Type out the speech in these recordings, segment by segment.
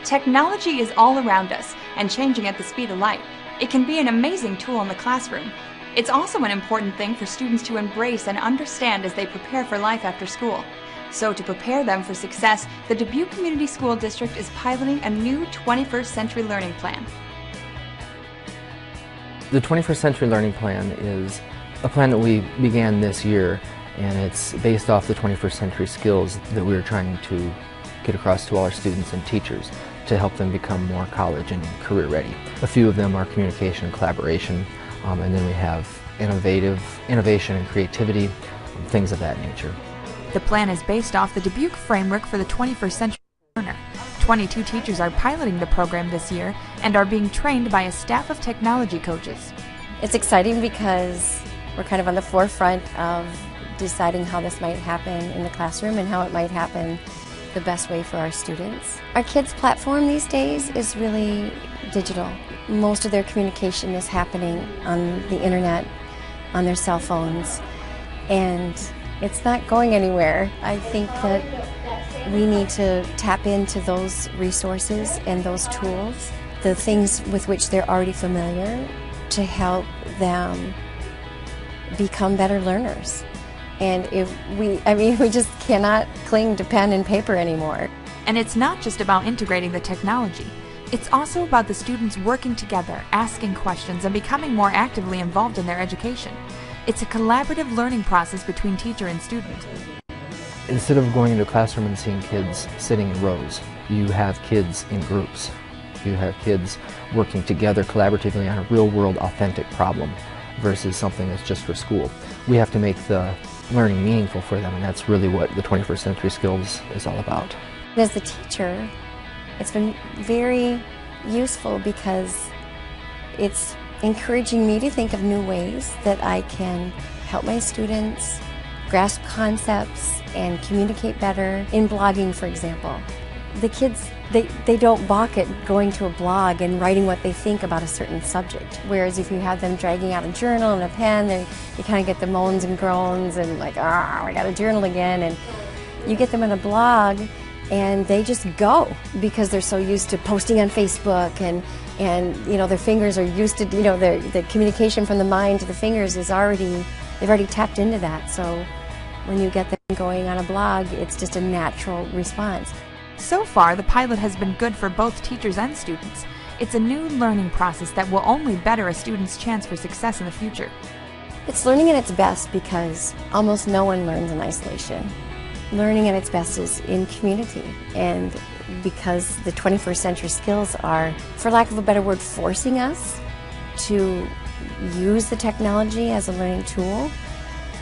Technology is all around us and changing at the speed of light. It can be an amazing tool in the classroom. It's also an important thing for students to embrace and understand as they prepare for life after school. So to prepare them for success, the Dubuque Community School District is piloting a new 21st Century Learning Plan. The 21st Century Learning Plan is a plan that we began this year, and it's based off the 21st century skills that we're trying to get across to all our students and teachers to help them become more college and career ready. A few of them are communication and collaboration, and then we have innovation and creativity, things of that nature. The plan is based off the Dubuque framework for the 21st century learner. 22 teachers are piloting the program this year and are being trained by a staff of technology coaches. It's exciting because we're kind of on the forefront of deciding how this might happen in the classroom and how it might happen the best way for our students. Our kids' platform these days is really digital. Most of their communication is happening on the internet, on their cell phones, and it's not going anywhere. I think that we need to tap into those resources and those tools, the things with which they're already familiar, to help them become better learners. And we just cannot cling to pen and paper anymore. And it's not just about integrating the technology. It's also about the students working together, asking questions, and becoming more actively involved in their education. It's a collaborative learning process between teacher and student. Instead of going into a classroom and seeing kids sitting in rows, you have kids in groups. You have kids working together collaboratively on a real-world, authentic problem versus something that's just for school. We have to make the learning meaningful for them, and that's really what the 21st Century Skills is all about. As the teacher, it's been very useful because it's encouraging me to think of new ways that I can help my students grasp concepts and communicate better. In blogging, for example, the kids, they don't balk at going to a blog and writing what they think about a certain subject. Whereas if you have them dragging out a journal and a pen, you kind of get the moans and groans and like, I got a journal again. And you get them in a blog and they just go because they're so used to posting on Facebook and their fingers are used to, the communication from the mind to the fingers is they've already tapped into that. So when you get them going on a blog, it's just a natural response. So far, the pilot has been good for both teachers and students. It's a new learning process that will only better a student's chance for success in the future. It's learning at its best because almost no one learns in isolation. Learning at its best is in community, and because the 21st century skills are, for lack of a better word, forcing us to use the technology as a learning tool,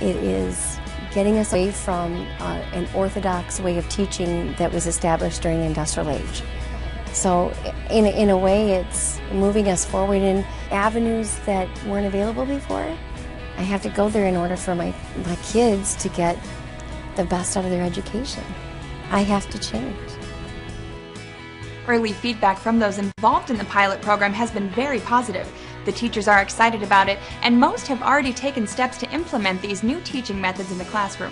it is getting us away from an orthodox way of teaching that was established during the Industrial Age. So in a way, it's moving us forward in avenues that weren't available before. I have to go there in order for my kids to get the best out of their education. I have to change. Early feedback from those involved in the pilot program has been very positive. The teachers are excited about it, and most have already taken steps to implement these new teaching methods in the classroom.